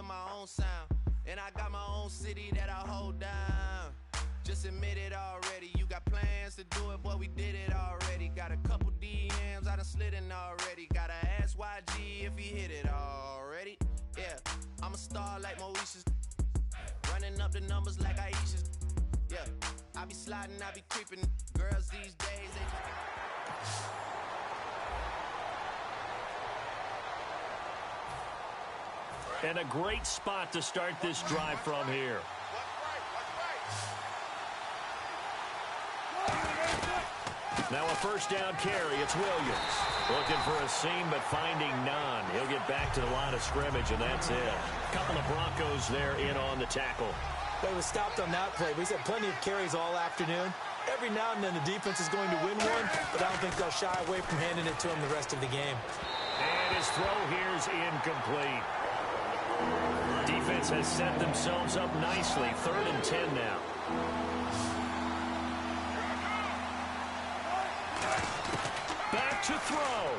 my own sound. And I got my own city that I hold down. Just admit it already. You got plans to do it, boy, we did it already. Got a couple DMs, I done slid in already. Gotta ask YG if he hit it already. Yeah, I'm a star like Moesha's. Running up the numbers like Aisha's. Yeah, I be sliding, I be creeping. Girls these days, they And a great spot to start this drive from here. Now a first down carry. It's Williams. Looking for a seam, but finding none. He'll get back to the line of scrimmage, and that's it. A couple of Broncos there in on the tackle. They were stopped on that play. We've had plenty of carries all afternoon. Every now and then the defense is going to win one, but I don't think they'll shy away from handing it to him the rest of the game. And his throw here is incomplete. Defense has set themselves up nicely. 3rd and 10 now. Back to throw.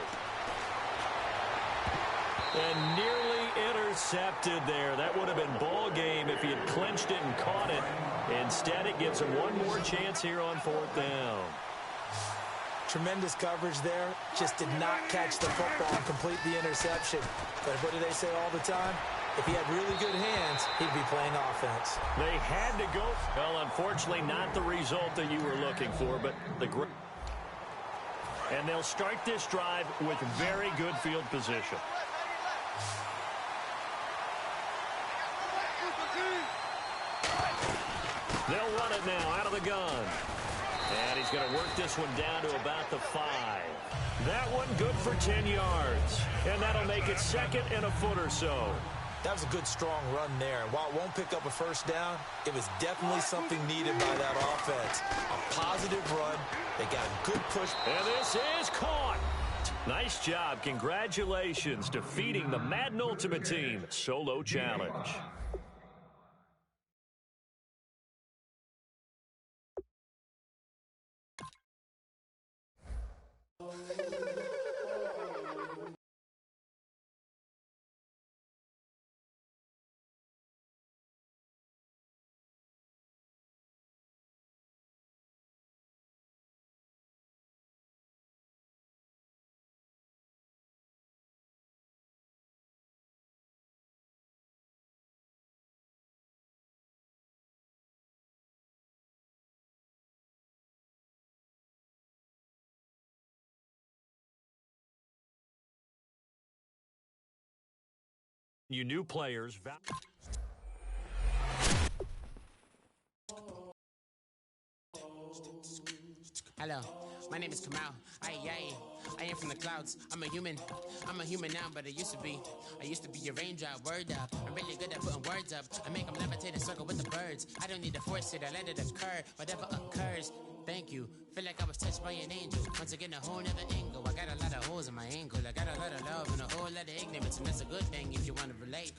And nearly intercepted there. That would have been ball game if he had clinched it and caught it. Instead, it gives him one more chance here on 4th down. Tremendous coverage there. Just did not catch the football and complete the interception. But what do they say all the time? If he had really good hands, he'd be playing offense. They had to go. Well, unfortunately, not the result that you were looking for, but the great. And they'll start this drive with very good field position. They'll run it now out of the gun. And he's going to work this one down to about the 5. That one good for 10 yards. And that'll make it 2nd and a foot or so. That was a good, strong run there. While it won't pick up a first down, it was definitely something needed by that offense. A positive run. They got a good push. And this is caught. Nice job. Congratulations, defeating the Madden Ultimate Team solo challenge. You new players. Hello, my name is Kamal. I am from the clouds. I'm a human now, but I used to be a raindrop. Word up, I'm really good at putting words up. I make them levitate and circle with the birds. I don't need to force it, I let it occur. Whatever occurs, thank you. Feel like I was touched by an angel. Once again, a whole nother angle. I got a lot of holes in my ankle. I got a lot of love and a whole lot of ignorance, and that's a good thing if you want to relate.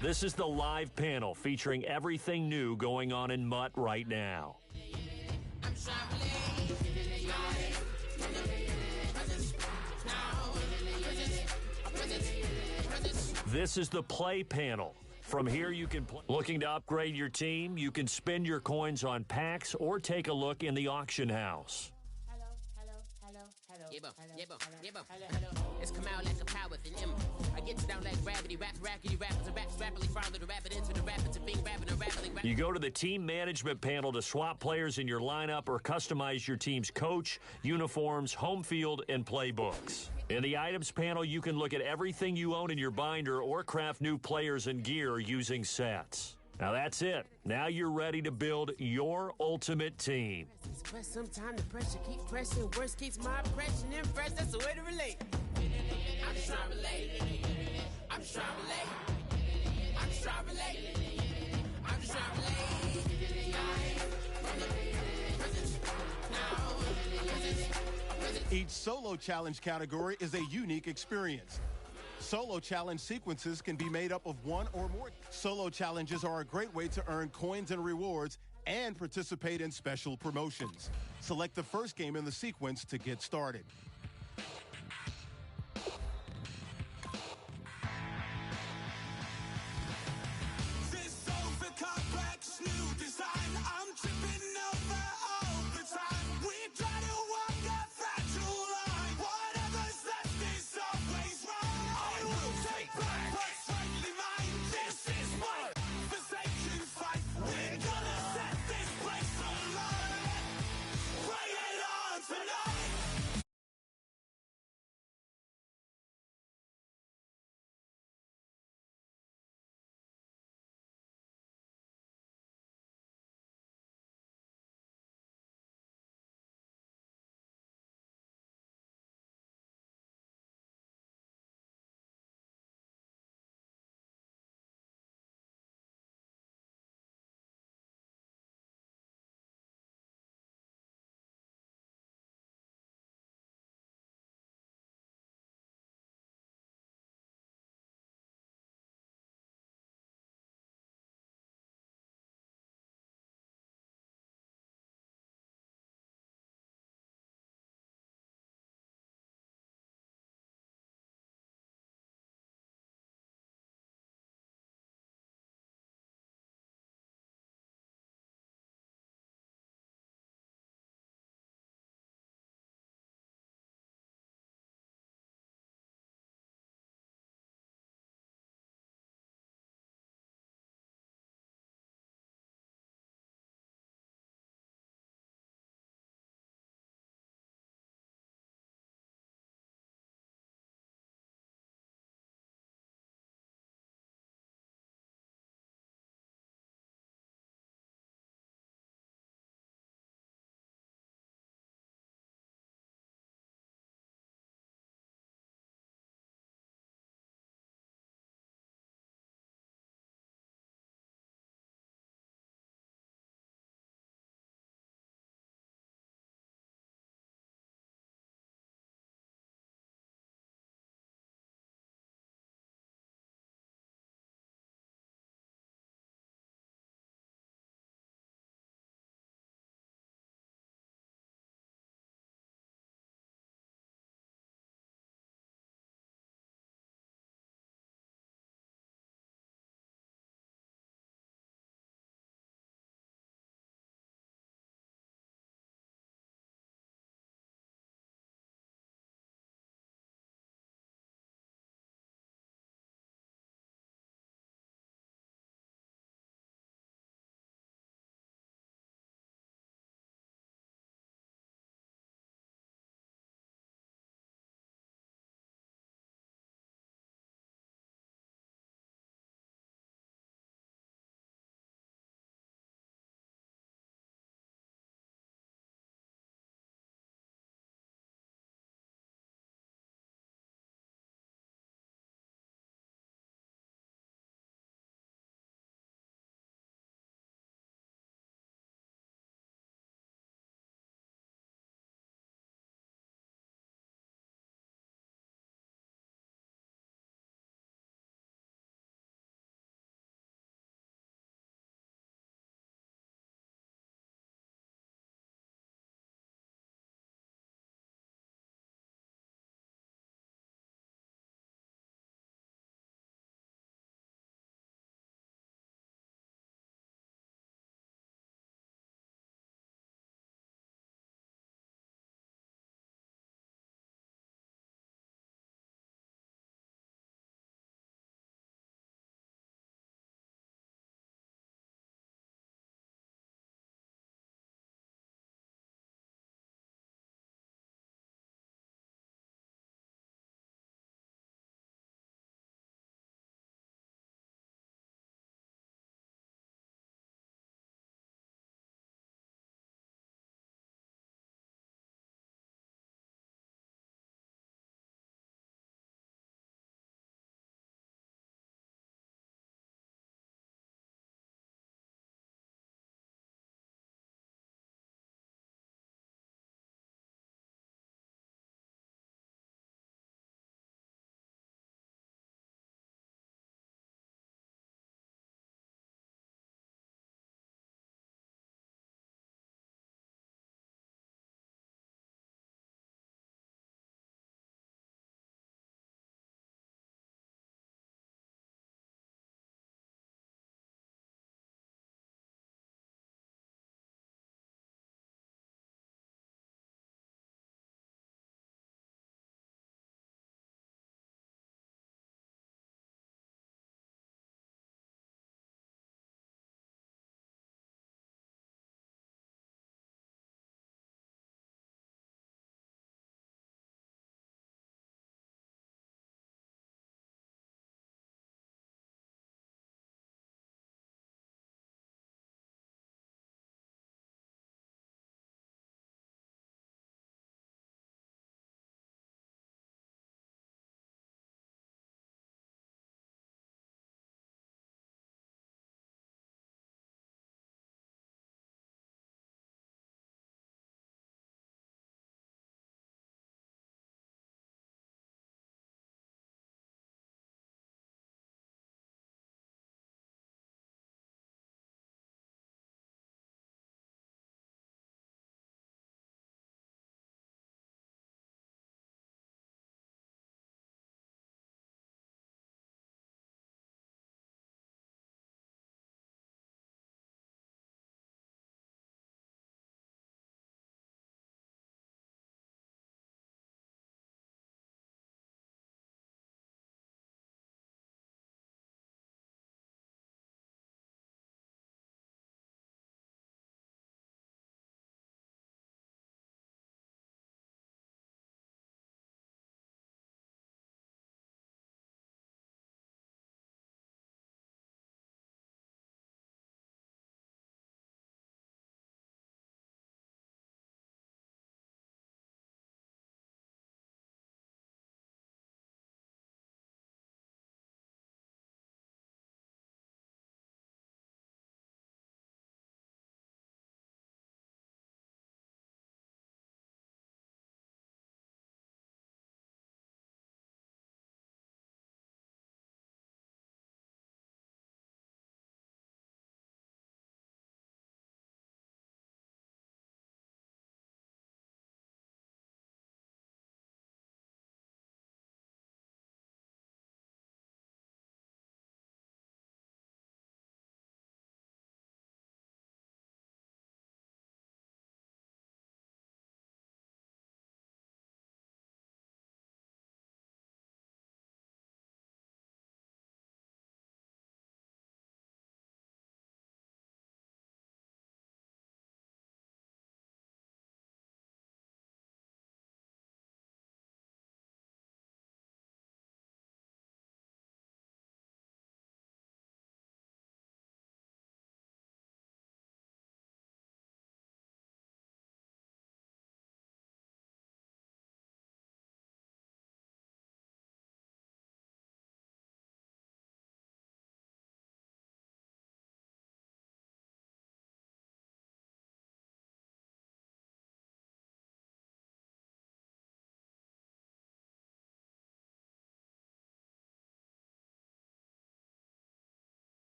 This is the live panel featuring everything new going on in Mutt right now. This is the play panel. From here, you can play. Looking to upgrade your team? You can spend your coins on packs or take a look in the auction house. It's come out like a power within him. I get down like gravity, rackety, rappers, and raps, rapidly follow the rapid into the rapid to being rapping and rapping. You go to the team management panel to swap players in your lineup or customize your team's coach, uniforms, home field, and playbooks. In the items panel, you can look at everything you own in your binder or craft new players and gear using sets. Now that's it. Now you're ready to build your ultimate team. Press sometime the pressure keep pressing. Worst keeps my impression impressed. That's the way to relate. I'm just trying to relate. I'm just trying to relate. I'm just trying to relate. I'm just trying to relate. Each solo challenge category is a unique experience. Solo challenge sequences can be made up of one or more. Solo challenges are a great way to earn coins and rewards and participate in special promotions. Select the first game in the sequence to get started.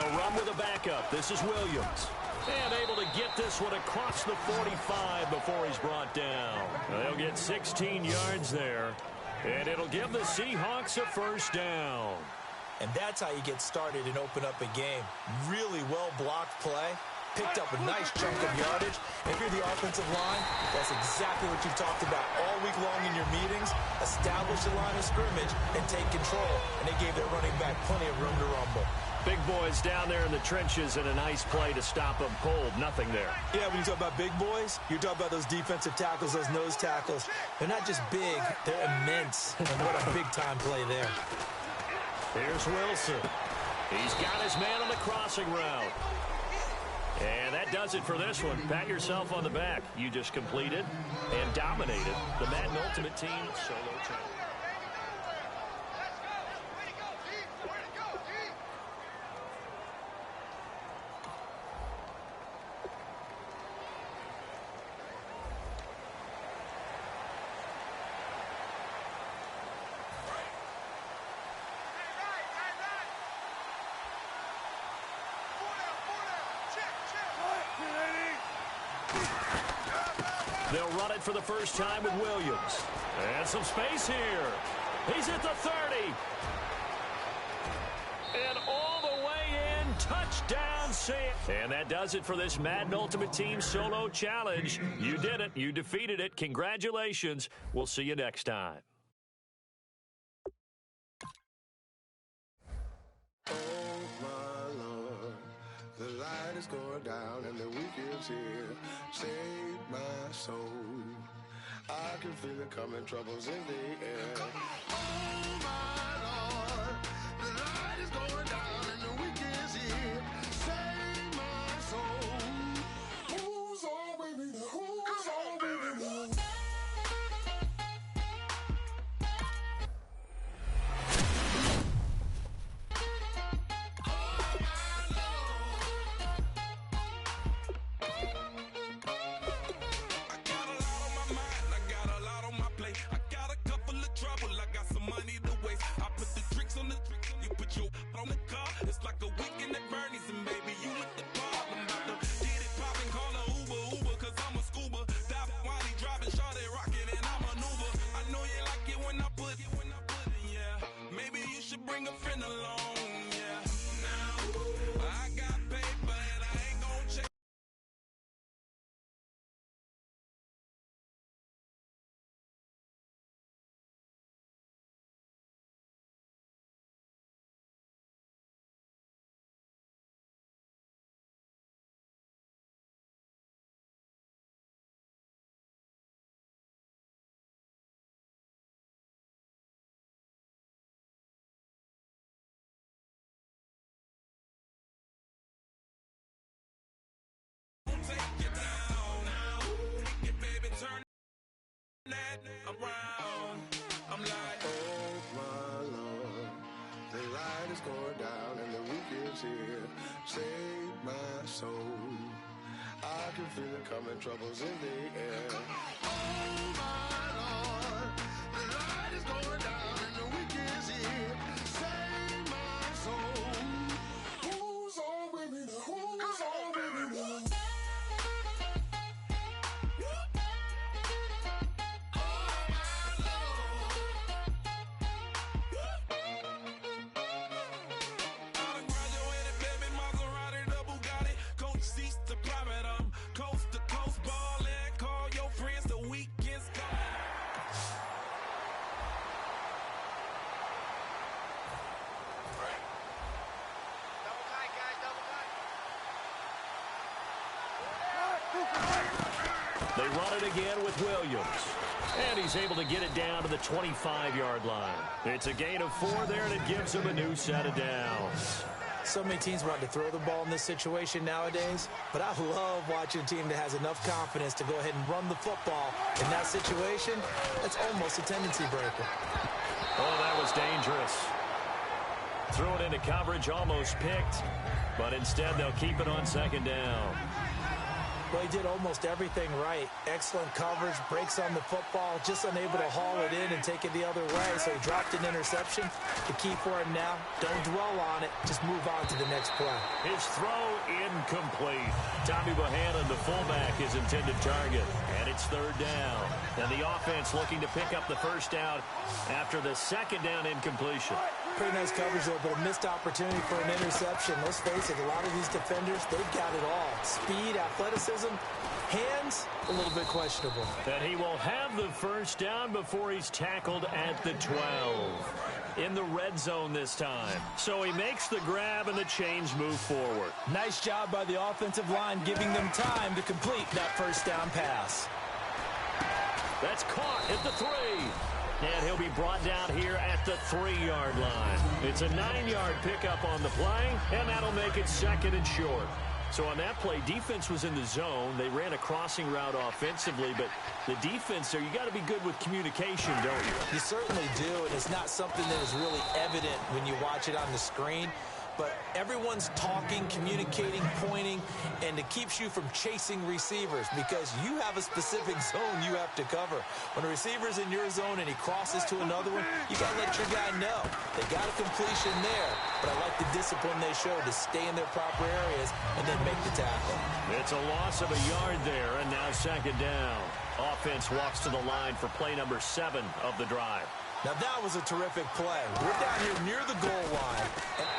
They'll run with a backup. This is Williams. And able to get this one across the 45 before he's brought down. They'll get 16 yards there. And it'll give the Seahawks a first down. And that's how you get started and open up a game. Really well-blocked play. Picked up a nice chunk of yardage. And if you're the offensive line, that's exactly what you've talked about all week long in your meetings. Establish the line of scrimmage and take control. And they gave their running back plenty of room to rumble. Big boys down there in the trenches and a nice play to stop them cold. Nothing there. Yeah, when you talk about big boys, you're talking about those defensive tackles, those nose tackles. They're not just big, they're immense. And what a big-time play there. Here's Wilson. He's got his man on the crossing route. And that does it for this one. Pat yourself on the back. You just completed and dominated the Madden Ultimate Team Solo Challenge. They'll run it for the first time with Williams. And some space here. He's at the 30. And all the way in, touchdown, Sam. And that does it for this Madden Ultimate Team Solo Challenge. You did it. You defeated it. Congratulations. We'll see you next time. Oh, my Lord, the light is going down and the week is here. Save my soul. I can feel it coming, troubles in the air. Oh, my Lord, the light is going down and the week is here. Save my soul. Who's all with me now? Who's all with me now? Going down and the week is here. Save my soul. I can feel it coming, troubles in the air. Oh my Lord, the light is going down and the week is here. Save my soul. Who's all with me now? Who's all with me now? They run it again with Williams. And he's able to get it down to the 25-yard line. It's a gain of 4 there, and it gives him a new set of downs. So many teams want to throw the ball in this situation nowadays, but I love watching a team that has enough confidence to go ahead and run the football. In that situation, that's almost a tendency breaker. Oh, that was dangerous. Threw it into coverage, almost picked, but instead they'll keep it on second down. Well, he did almost everything right. Excellent coverage, breaks on the football, just unable to haul it in and take it the other way. So he dropped an interception. The key for him now, don't dwell on it. Just move on to the next play. His throw incomplete. Tommy Bohannon, the fullback, his intended target. And it's third down. And the offense looking to pick up the first down after the second down incompletion. Pretty nice coverage there, but a missed opportunity for an interception. Let's face it, a lot of these defenders, they've got it all. Speed, athleticism, hands, a little bit questionable. And he will have the first down before he's tackled at the 12. In the red zone this time. So he makes the grab and the chains move forward. Nice job by the offensive line, giving them time to complete that first down pass. That's caught at the 3. And he'll be brought down here at the 3-yard line. It's a 9-yard pickup on the play, and that'll make it second and short. So on that play, defense was in the zone. They ran a crossing route offensively, but the defense there, you got to be good with communication, don't you? You certainly do, and it's not something that is really evident when you watch it on the screen. But everyone's talking, communicating, pointing, and it keeps you from chasing receivers because you have a specific zone you have to cover. When a receiver's in your zone and he crosses to another one, you got to let your guy know. They got a completion there, but I like the discipline they show to stay in their proper areas and then make the tackle. It's a loss of a yard there, and now second down. Offense walks to the line for play number 7 of the drive. Now that was a terrific play. We're down here near the goal line.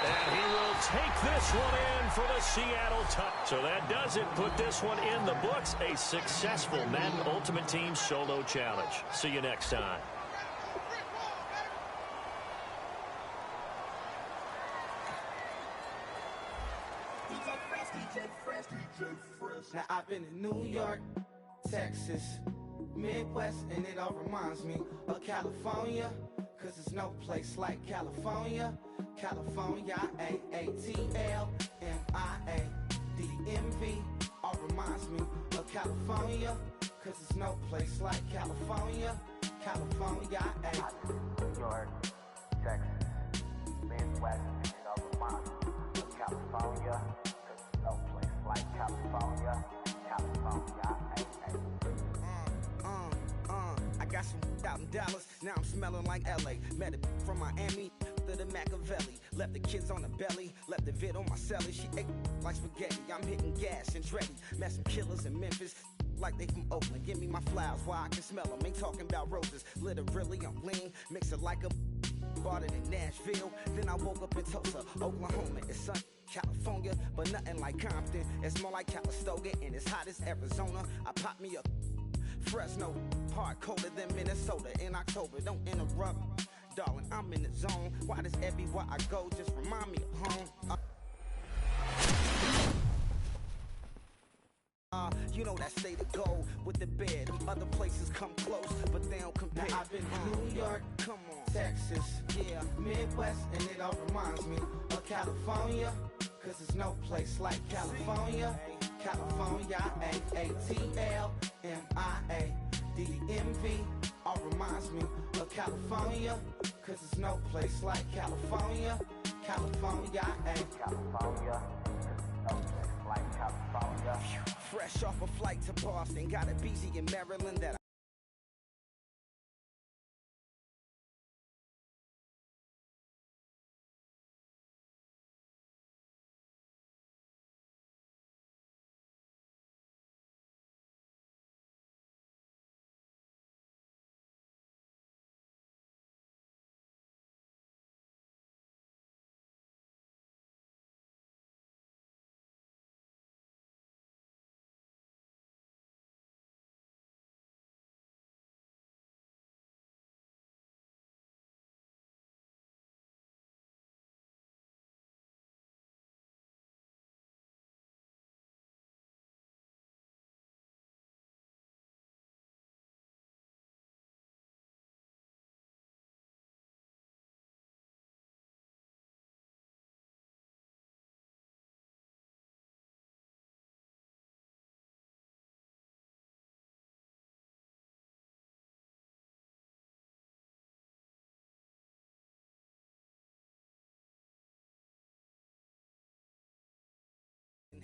And he will take this one in for the Seattle touch. So that does it. Put this one in the books. A successful Madden Ultimate Team Solo Challenge. See you next time. Now I've been in New York, Texas, Midwest, and it all reminds me of California, cause there's no place like California. California, A-A-T-L-M-I-A-D-M-V, all reminds me of California, cause there's no place like California. California, New York, Texas, Midwest, and it all reminds me of California, cause there's no place like California. California, I got some out in Dallas, now I'm smelling like LA. Met it from Miami to the Machiavelli. Left the kids on the belly, left the vid on my celly. She ate like spaghetti, I'm hitting gas and Dreddy. Met some killers in Memphis, like they from Oakland. Give me my flowers while I can smell them. Ain't talking about roses, literally I'm lean. Mix it like a bought it in Nashville. Then I woke up in Tulsa, Oklahoma. It's sun, California, but nothing like Compton. It's more like Calistoga, and it's hot as Arizona. I pop me up Fresno, hard colder than Minnesota in October. Don't interrupt, darling, I'm in the zone. Why does everywhere I go just remind me of home? You know that state of gold with the bed. Them other places come close, but they don't compare. Now I've been to New York, come on, Texas, yeah, Midwest, and it all reminds me of California, cause there's no place like California. California, A-A-T-L-M-I-A-D-M-V, all reminds me of California, cause there's no place like California. California, California, no place like California. Fresh off a flight to Boston, got a BZ in Maryland that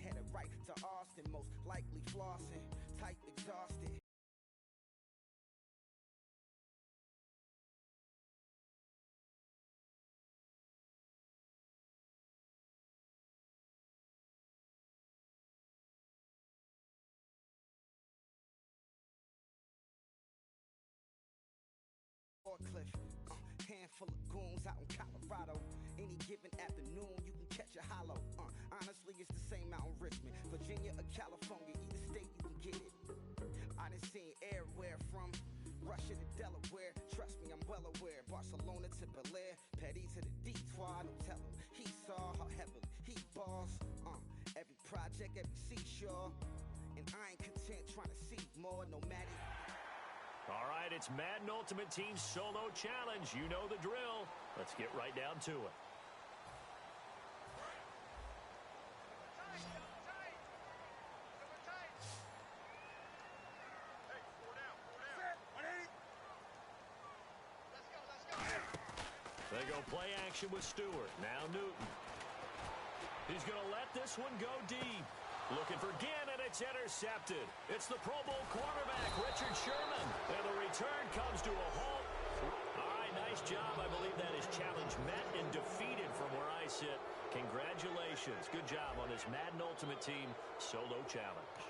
headed right to Austin, most likely flossing, tight, exhausted. Cliff, handful of goons out in Colorado. Any given afternoon, you can catch a hollow. Honestly, it's the same out in Richmond, Virginia, or California. Either state, you can get it. I done seen everywhere from Russia to Delaware. Trust me, I'm well aware. Barcelona to Bel Air, Petty to the Detroit. Don't tell him he saw how heavily he balls. Every project, every seashore, and I ain't content trying to see more. No matter. All right, it's Madden Ultimate Team Solo Challenge. You know the drill. Let's get right down to it. They go play action with Stewart. Now Newton. He's going to let this one go deep. Looking for Ginn, and it's intercepted. It's the Pro Bowl quarterback, Richard Sherman. And the return comes to a halt. All right, nice job. I believe that is challenge met and defeated from where I sit. Congratulations. Good job on this Madden Ultimate Team Solo Challenge.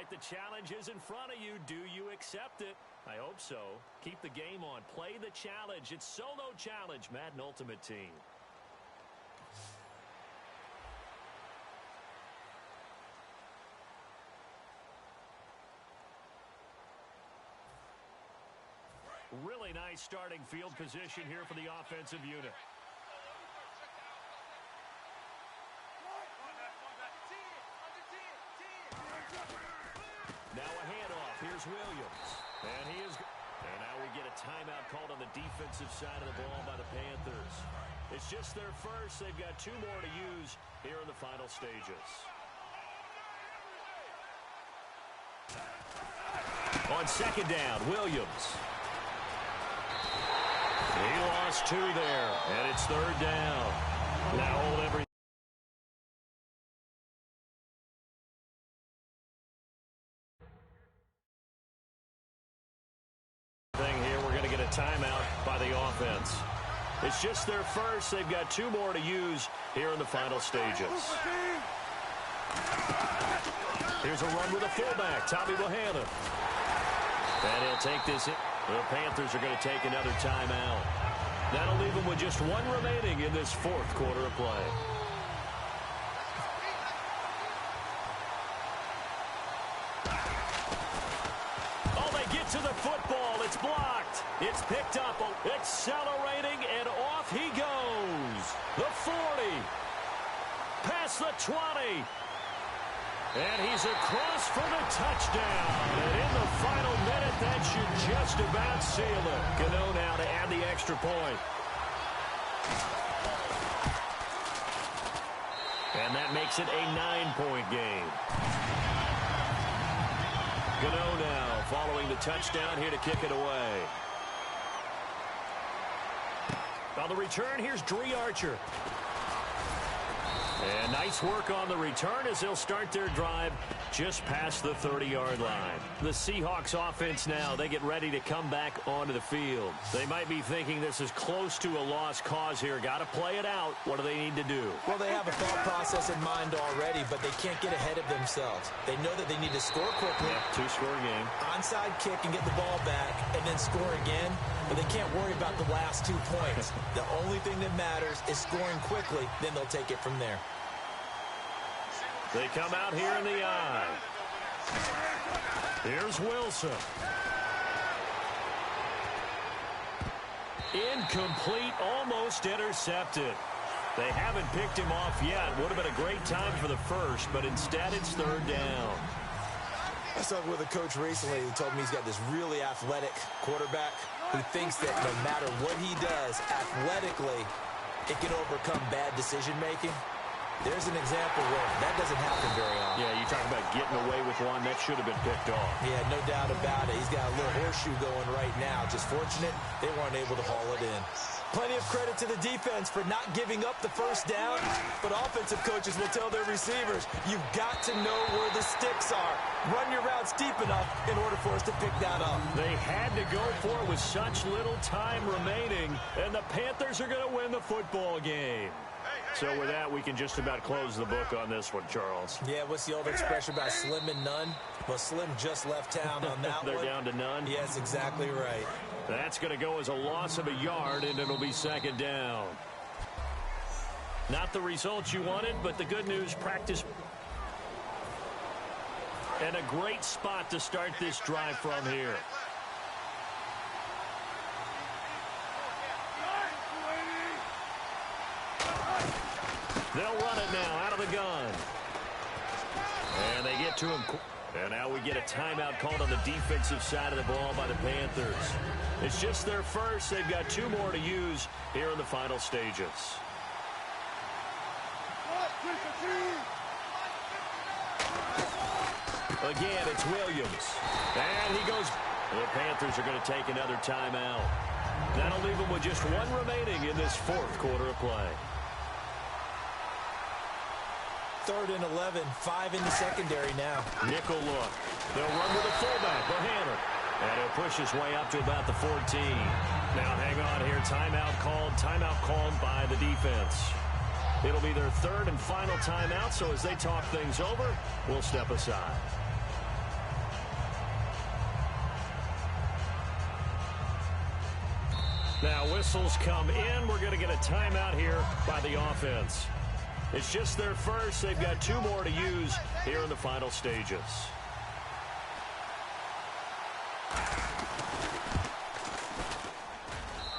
The challenge is in front of you. Do you accept it? I hope so. Keep the game on. Play the challenge. It's Solo Challenge, Madden Ultimate Team. Really nice starting field position here for the offensive unit. Now a handoff. Here's Williams. And now we get a timeout called on the defensive side of the ball by the Panthers. It's just their first. They've got 2 more to use here in the final stages. On second down, Williams. He lost 2 there, and it's third down. Now hold everything. Timeout by the offense. It's just their first. They've got 2 more to use here in the final stages. Here's a run with a fullback, Tommy Bohannon. And he'll take this in. The Panthers are going to take another timeout. That'll leave them with just 1 remaining in this 4th quarter of play. To the football, it's blocked, it's picked up, accelerating, and off he goes. The 40, past the 20, and he's across for the touchdown. And in the final minute, that should just about seal it. Gano now to add the extra point. And that makes it a 9-point game. Gano now following the touchdown here to kick it away. On the return, here's Dree Archer. And nice work on the return as they'll start their drive just past the 30-yard line. The Seahawks offense now, they get ready to come back onto the field. They might be thinking this is close to a lost cause here. Got to play it out. What do they need to do? Well, they have a thought process in mind already, but they can't get ahead of themselves. They know that they need to score quickly. Yeah, two-score game. Onside kick and get the ball back and then score again, but they can't worry about the last 2 points. The only thing that matters is scoring quickly, then they'll take it from there. They come out here in the eye. Here's Wilson. Incomplete, almost intercepted. They haven't picked him off yet. Would have been a great time for the first, but instead it's third down. I was talking with a coach recently who told me he's got this really athletic quarterback who thinks that no matter what he does athletically, it can overcome bad decision-making. There's an example where that doesn't happen very often. Yeah, you talk about getting away with one. That should have been picked off. Yeah, no doubt about it. He's got a little horseshoe going right now. Just fortunate they weren't able to haul it in. Plenty of credit to the defense for not giving up the first down, but offensive coaches will tell their receivers, you've got to know where the sticks are. Run your routes deep enough in order for us to pick that up. They had to go for it with such little time remaining, and the Panthers are going to win the football game. So with that, we can just about close the book on this one, Charles. Yeah, what's the old expression about slim and none? Well, Slim just left town on that They're one. down to none? Yes, exactly right. That's going to go as a loss of a yard, and it'll be second down. Not the results you wanted, but the good news, practice. And a great spot to start this drive from here. They'll run it now out of the gun. And they get to him. And now we get a timeout called on the defensive side of the ball by the Panthers. It's just their first. They've got 2 more to use here in the final stages. Again, it's Williams. And he goes. The Panthers are going to take another timeout. That'll leave them with just 1 remaining in this 4th quarter of play. 3rd and 11, 5 in the secondary now. Nickel look. They'll run with a fullback, Bohanna. And he'll push his way up to about the 14. Now hang on here. Timeout called by the defense. It'll be their 3rd and final timeout, so as they talk things over, we'll step aside. Now whistles come in. We're going to get a timeout here by the offense. It's just their first. They've got 2 more to use here in the final stages.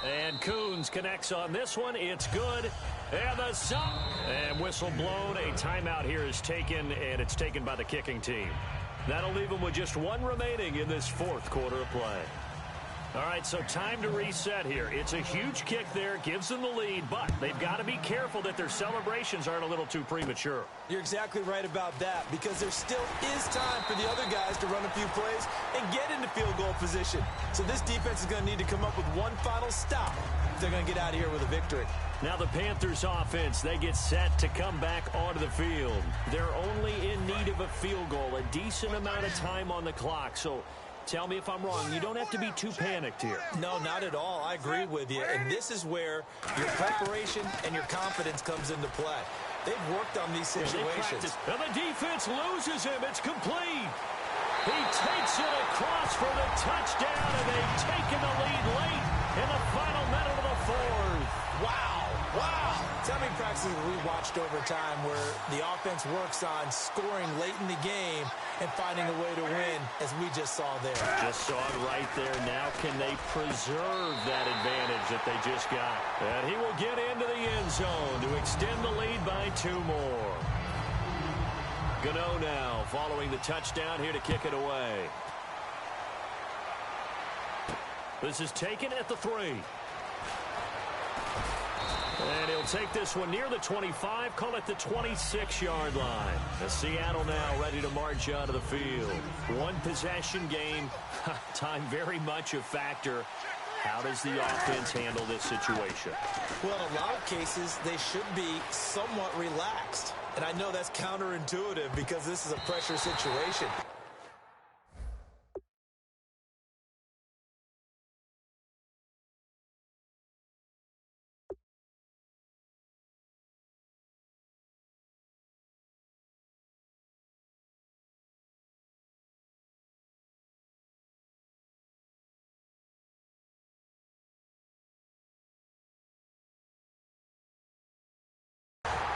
And Coons connects on this one. It's good. And the sub. And whistle blown. A timeout here is taken, and it's taken by the kicking team. That'll leave them with just 1 remaining in this 4th quarter of play. All right, so time to reset here. It's a huge kick there, gives them the lead, but they've got to be careful that their celebrations aren't a little too premature. You're exactly right about that, because there still is time for the other guys to run a few plays and get into field goal position. So this defense is going to need to come up with one final stop if they're going to get out of here with a victory. Now the Panthers offense, they get set to come back onto the field. They're only in need of a field goal, a decent amount of time on the clock, so tell me if I'm wrong. You don't have to be too panicked here. No, not at all. I agree with you. And this is where your preparation and your confidence comes into play. They've worked on these situations. And the defense loses him. It's complete. He takes it across for the touchdown, and they've taken the lead late in the final minute of the 4th. Wow. Wow. Tell me practices we watched over time where the offense works on scoring late in the game and finding a way to win, as we just saw there. Just saw it right there. Now can they preserve that advantage that they just got? And he will get into the end zone to extend the lead by 2 more. Gano now following the touchdown here to kick it away. This is taken at the 3. And he'll take this one near the 25, call it the 26-yard line. As Seattle now ready to march out of the field. 1 possession game, time very much a factor. How does the offense handle this situation? Well, in a lot of cases, they should be somewhat relaxed. And I know that's counterintuitive because this is a pressure situation.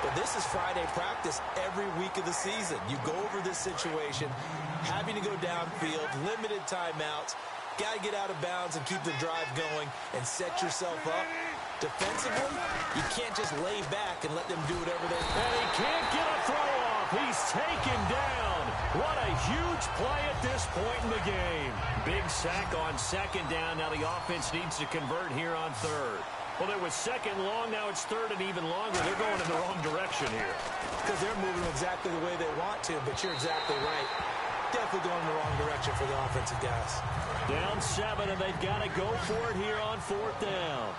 But this is Friday practice every week of the season. You go over this situation, having to go downfield, limited timeouts, got to get out of bounds and keep the drive going and set yourself up. Defensively, you can't just lay back and let them do whatever they want. And he can't get a throw off. He's taken down. What a huge play at this point in the game. Big sack on second down. Now the offense needs to convert here on third. Well, it was second long. Now it's third and even longer. They're going in the wrong direction here. Because they're moving exactly the way they want to, but you're exactly right. Definitely going in the wrong direction for the offensive guys. Down 7, and they've got to go for it here on fourth down.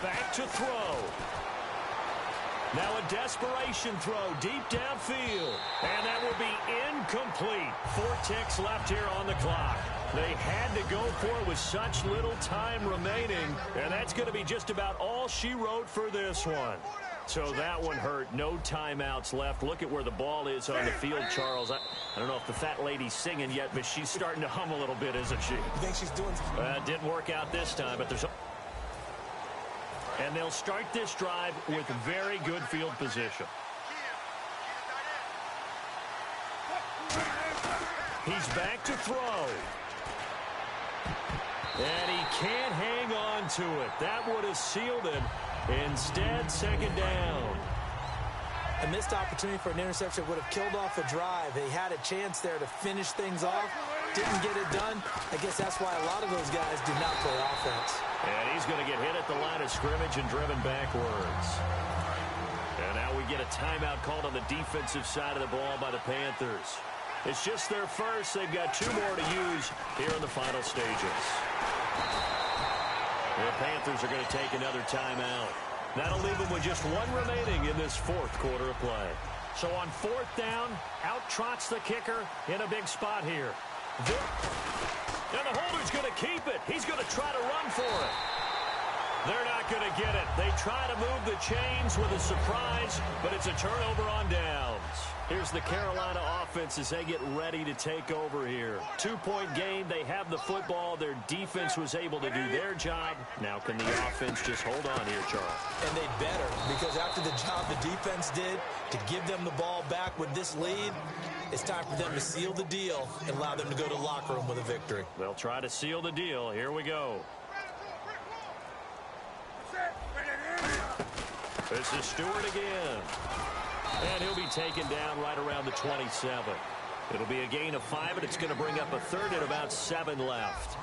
Back to throw. Now a desperation throw deep downfield. And that will be incomplete. 4 ticks left here on the clock. They had to go for it with such little time remaining. And that's going to be just about all she wrote for this one. So that one hurt. No timeouts left. Look at where the ball is on the field, Charles. I don't know if the fat lady's singing yet, but she's starting to hum a little bit, isn't she? You think she's doing something? Didn't work out this time, but there's... And they'll start this drive with very good field position. He's back to throw. And he can't hang on to it. That would have sealed it. Instead, second down. A missed opportunity for an interception would have killed off a drive. They had a chance there to finish things off. Didn't get it done. I guess that's why a lot of those guys do not play offense. And he's going to get hit at the line of scrimmage and driven backwards. And now we get a timeout called on the defensive side of the ball by the Panthers. It's just their first. They've got 2 more to use here in the final stages. The Panthers are going to take another timeout. That'll leave them with just 1 remaining in this 4th quarter of play. So on 4th down, out trots the kicker in a big spot here. And the holder's going to keep it. He's going to try to run for it. They're not going to get it. They try to move the chains with a surprise, but it's a turnover on downs. Here's the Carolina offense as they get ready to take over here. 2-point game. They have the football. Their defense was able to do their job. Now can the offense just hold on here, Charles? And they better, because after the job the defense did to give them the ball back with this lead, it's time for them to seal the deal and allow them to go to the locker room with a victory. They'll try to seal the deal. Here we go. This is Stewart again. And he'll be taken down right around the 27. It'll be a gain of 5, and it's going to bring up a third and about 7 left.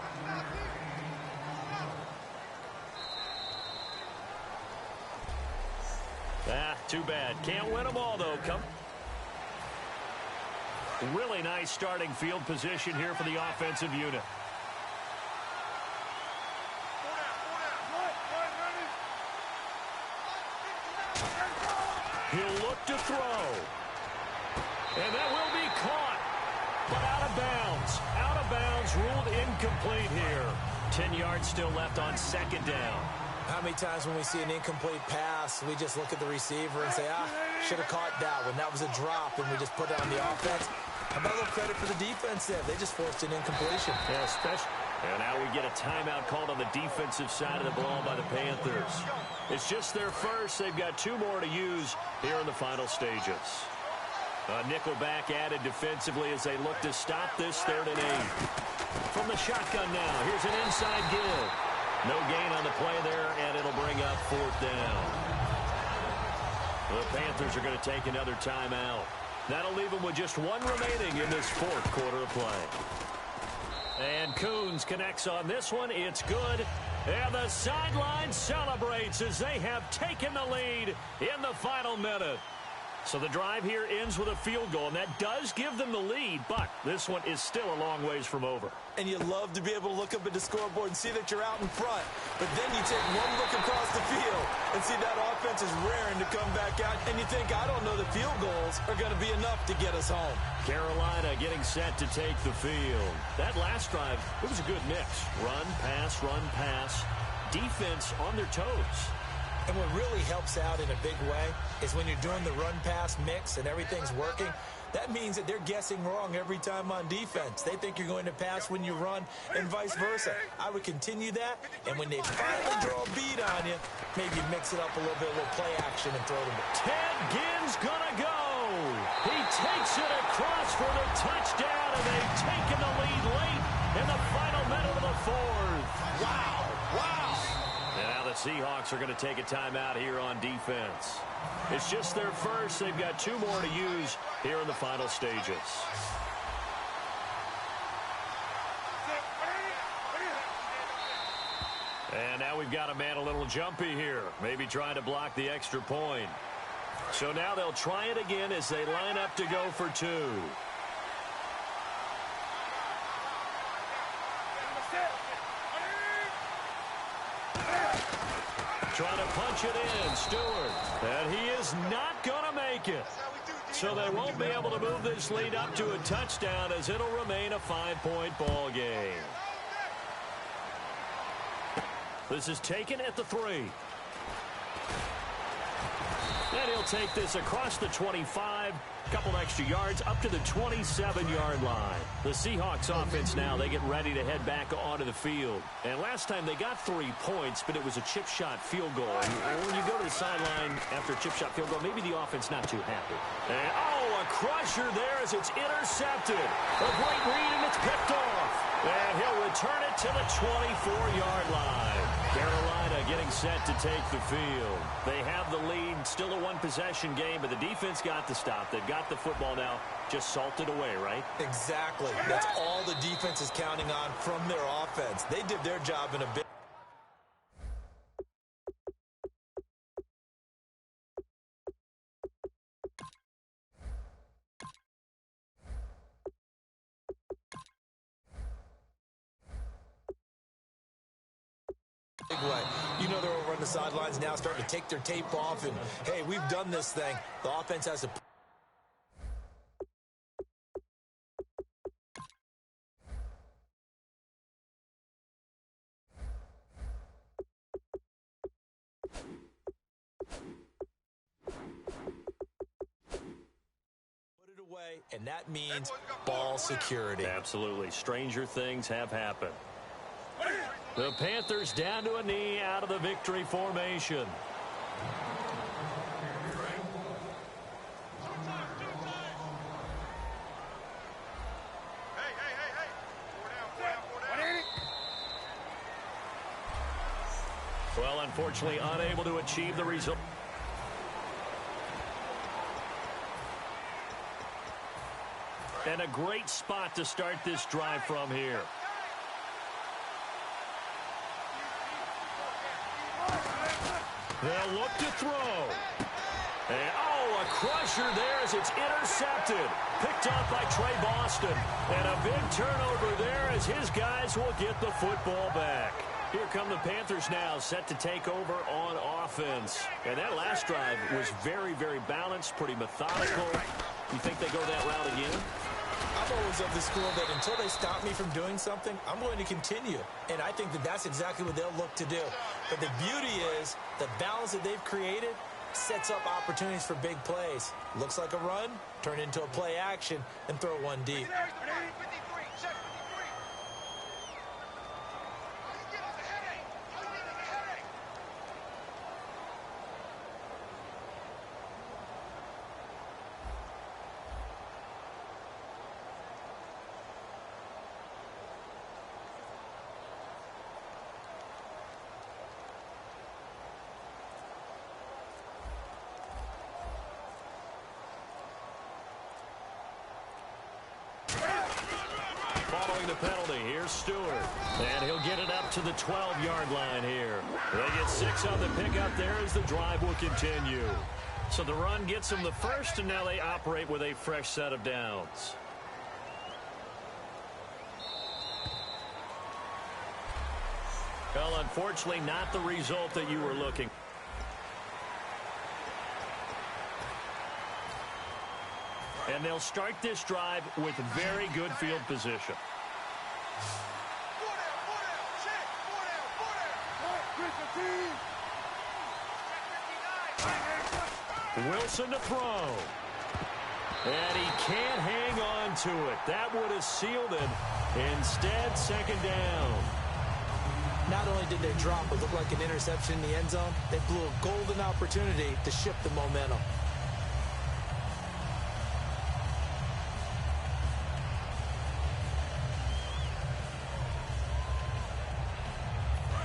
Too bad. Can't win them all, though. Really nice starting field position here for the offensive unit. He'll look to throw. And that will be caught. But out of bounds. Out of bounds, ruled incomplete here. 10 yards still left on second down. How many times when we see an incomplete pass, we just look at the receiver and say, should have caught that one. That was a drop, and we just put it on the offense. How about a little credit for the defense there? They just forced an incompletion. Yeah, especially. And now we get a timeout called on the defensive side of the ball by the Panthers. It's just their first. They've got 2 more to use here in the final stages. Nickelback added defensively as they look to stop this 3rd and 8. From the shotgun now, here's an inside give. No gain on the play there, and it'll bring up 4th down. The Panthers are going to take another timeout. That'll leave them with just 1 remaining in this 4th quarter of play. And Coons connects on this one. It's good. And the sideline celebrates as they have taken the lead in the final minute. So the drive here ends with a field goal, and that does give them the lead, but this one is still a long ways from over. And you love to be able to look up at the scoreboard and see that you're out in front. But then you take one look across the field and see that offense is raring to come back out. And you think, I don't know, the field goals are going to be enough to get us home. Carolina getting set to take the field. That last drive, it was a good mix. Run, pass, defense on their toes. And what really helps out in a big way is when you're doing the run-pass mix and everything's working, that means that they're guessing wrong every time on defense. They think you're going to pass when you run and vice versa. I would continue that, and when they finally draw a beat on you, maybe mix it up a little bit, a little play action and throw them. Ted Ginn's gonna go. He takes it across for the touchdown, and they've taken the lead late in the final minute of the fourth. Wow. And now the Seahawks are going to take a timeout here on defense. It's just their first. They've got 2 more to use here in the final stages. And now we've got a man a little jumpy here, maybe trying to block the extra point. So now they'll try it again as they line up to go for 2. Trying to punch it in, Stewart. And he is not going to make it. So they won't be able to move this lead up to a touchdown as it'll remain a 5-point ball game. This is taken at the 3. And he'll take this across the 25, couple extra yards up to the 27-yard line. The Seahawks offense now, they get ready to head back onto the field. And last time they got 3 points, but it was a chip shot field goal. And when you go to the sideline after a chip shot field goal, maybe the offense not too happy. And, a crusher there as it's intercepted. A great read, and it's picked off. And he'll return it to the 24-yard line. Carolina getting set to take the field. They have the lead, still a 1-possession game, but the defense got the stop. They've got the football now, just salted away, right? Exactly. That's all the defense is counting on from their offense. They did their job in a big way. You know they're over on the sidelines now, starting to take their tape off, and, hey, we've done this thing. The offense has to... put it away, and that means ball security. Absolutely. Stranger things have happened. The Panthers down to a knee out of the victory formation. Well, unfortunately, unable to achieve the result. And a great spot to start this drive from here. They'll look to throw. And, a crusher there as it's intercepted. Picked off by Trey Boston. And a big turnover there as his guys will get the football back. Here come the Panthers now, set to take over on offense. And that last drive was very, very balanced, pretty methodical. You think they go that route again? I'm always of the school that until they stop me from doing something, I'm going to continue. And I think that that's exactly what they'll look to do. But the beauty is the balance that they've created sets up opportunities for big plays. Looks like a run, turn into a play action, and throw one deep. Following the penalty, here's Stewart. And he'll get it up to the 12-yard line here. They get 6 on the pickup there as the drive will continue. So the run gets them the first, and now they operate with a fresh set of downs. Well, unfortunately, not the result that you were looking. And they'll start this drive with very good field position. Wilson to throw. And he can't hang on to it. That would have sealed it. Instead, second down. Not only did they drop what looked like an interception in the end zone, they blew a golden opportunity to shift the momentum.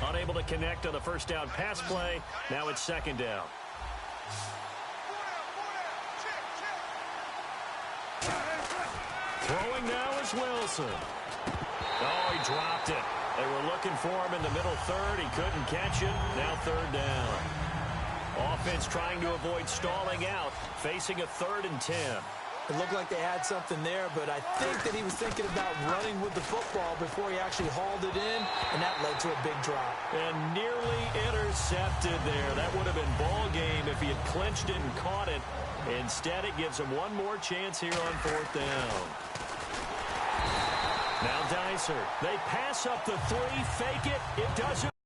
Unable to connect on the first down pass play. Now it's second down. Throwing now is Wilson. Oh, he dropped it. They were looking for him in the middle third. He couldn't catch it. Now third down. Offense trying to avoid stalling out, facing a 3rd and 10. It looked like they had something there, but I think that he was thinking about running with the football before he actually hauled it in, and that led to a big drop. And nearly intercepted there. That would have been ball game if he had clinched it and caught it. Instead, it gives him one more chance here on 4th down. Now Dicer. They pass up the 3, fake it. It doesn't.